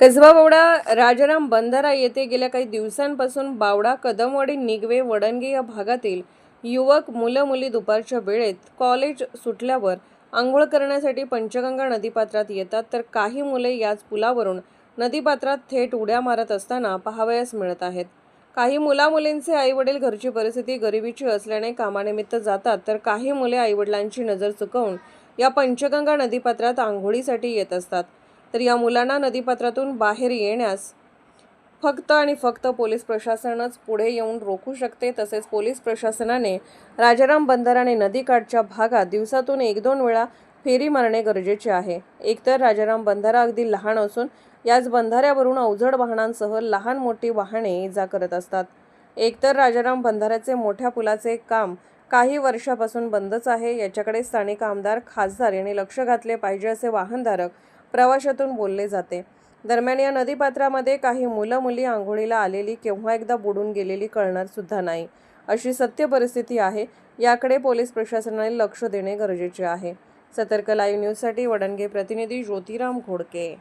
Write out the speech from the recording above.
कसबा बावडा राजाराम बंधारा येथे गेल्या काही दिवसांपासून बावडा, कदमवाडी, निगवे, वडणगे या भागातील युवक मुलं-मुली दुपारच्या वेळेत कॉलेज सुटल्यावर आंघोळ करण्यासाठी पंचगंगा नदीपात्रात येतात, तर काही मुले याच पुलावरून नदीपात्रात थेट उड्या मारत असताना पाहावयास मिळत आहेत. काही मुला-मुलींचे आई-वडील घरची परिस्थिती गरिबीची असल्याने कामानिमित्त जातात, तर काही मुले आई-वडिलांची नजर चुकवून या पंचगंगा नदीपात्रात आंघोळीसाठी येत असतात. तर या मुलांना नदीपात्रातून बाहेर येण्यास फक्त आणि फक्त पोलीस प्रशासनच पुढे येऊन रोखू शकते. तसेच पोलीस प्रशासनाने राजाराम बंधारा आणि नदीकाठच्या भागात दिवसातून 1-2 वेळा फेरी मारणे गरजेचे आहे. एकतर राजाराम बंधारा अगदी लहान असून याच बंधाऱ्यावरून अवजड वाहनांसह लहान मोठी वाहने ये-जा करत असतात. एकतर राजाराम बंधाऱ्याचे मोठ्या पुलाचे काम काही वर्षापासून बंदच आहे. याच्याकडे स्थानिक आमदार, खासदार यांनी लक्ष घातले पाहिजे असे वाहनधारक प्रवाशातून बोलले जाते. दरम्यान या नदीपात्रामध्ये काही मुलं-मुली आंघोळीला आलेली केव्हा एकदा बुडून गेलेली कळणार सुद्धा नाही, अशी सत्य परिस्थिती आहे. याकडे पोलीस प्रशासनाने लक्ष देणे गरजेचे आहे. सतर्क लाईव्ह न्यूजसाठी वडणगे प्रतिनिधी ज्योतिराम घोडके.